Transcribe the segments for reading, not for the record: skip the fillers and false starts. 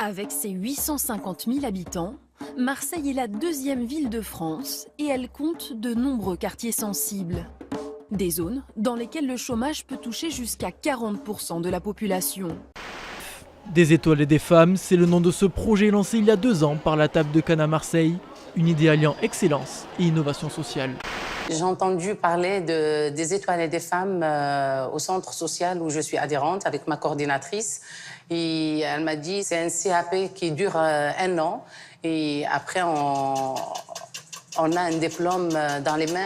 Avec ses 850 000 habitants, Marseille est la deuxième ville de France et elle compte de nombreux quartiers sensibles. Des zones dans lesquelles le chômage peut toucher jusqu'à 40% de la population. Des étoiles et des femmes, c'est le nom de ce projet lancé il y a 2 ans par la table de Cannes à Marseille. Une idée alliant excellence et innovation sociale. J'ai entendu parler des étoiles et des femmes au centre social où je suis adhérente avec ma coordinatrice. Et elle m'a dit c'est un CAP qui dure 1 an. Et après, on a un diplôme dans les mains.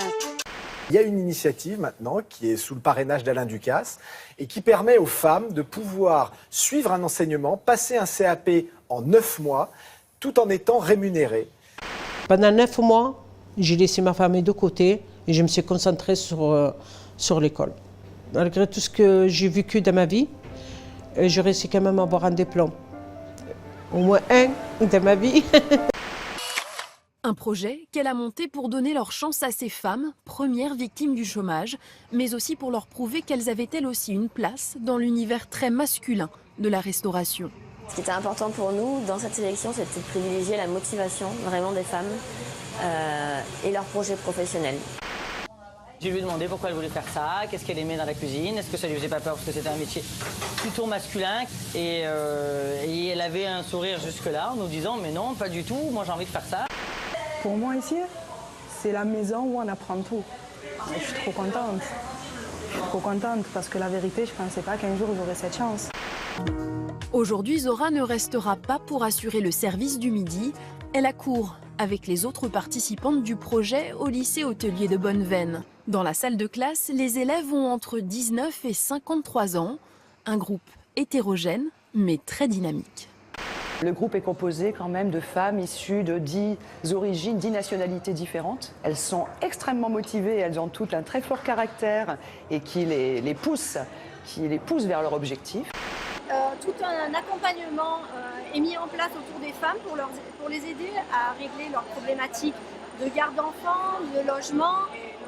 Il y a une initiative maintenant qui est sous le parrainage d'Alain Ducasse et qui permet aux femmes de pouvoir suivre un enseignement, passer un CAP en 9 mois, tout en étant rémunérées. Pendant 9 mois, j'ai laissé ma famille de côté et je me suis concentrée sur l'école. Malgré tout ce que j'ai vécu dans ma vie, j'ai réussi quand même à avoir un diplôme. Au moins un de ma vie. Un projet qu'elle a monté pour donner leur chance à ces femmes, premières victimes du chômage, mais aussi pour leur prouver qu'elles avaient elles aussi une place dans l'univers très masculin de la restauration. Ce qui était important pour nous dans cette sélection, c'était de privilégier la motivation vraiment des femmes et leurs projets professionnels. Je lui ai demandé pourquoi elle voulait faire ça, qu'est-ce qu'elle aimait dans la cuisine, est-ce que ça lui faisait pas peur parce que c'était un métier plutôt masculin. Et elle avait un sourire jusque-là en nous disant mais non, pas du tout, moi j'ai envie de faire ça. Pour moi ici, c'est la maison où on apprend tout. Je suis trop contente. Je suis trop contente parce que la vérité, je ne pensais pas qu'un jour j'aurais cette chance. Aujourd'hui, Zora ne restera pas pour assurer le service du midi. Elle accourt avec les autres participantes du projet au lycée hôtelier de Bonneveine. Dans la salle de classe, les élèves ont entre 19 et 53 ans. Un groupe hétérogène, mais très dynamique. Le groupe est composé quand même de femmes issues de 10 origines, 10 nationalités différentes. Elles sont extrêmement motivées, elles ont toutes un très fort caractère et qui les pousse vers leur objectif. Tout un accompagnement est mis en place autour des femmes pour les aider à régler leurs problématiques de garde d'enfants, de logement,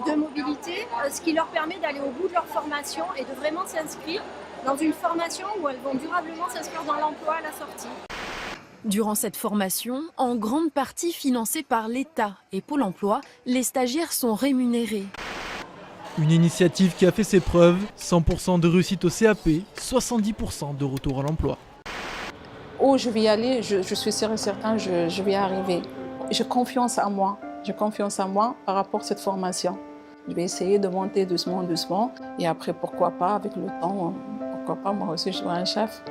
de mobilité, ce qui leur permet d'aller au bout de leur formation et de vraiment s'inscrire dans une formation où elles vont durablement s'inscrire dans l'emploi à la sortie. Durant cette formation, en grande partie financée par l'État et Pôle emploi, les stagiaires sont rémunérés. Une initiative qui a fait ses preuves, 100% de réussite au CAP, 70% de retour à l'emploi. Où je vais y aller, je suis sûre et certain, je vais y arriver. J'ai confiance en moi. J'ai confiance en moi par rapport à cette formation. Je vais essayer de monter doucement, doucement. Et après, pourquoi pas, avec le temps, pourquoi pas, moi aussi, je serai un chef.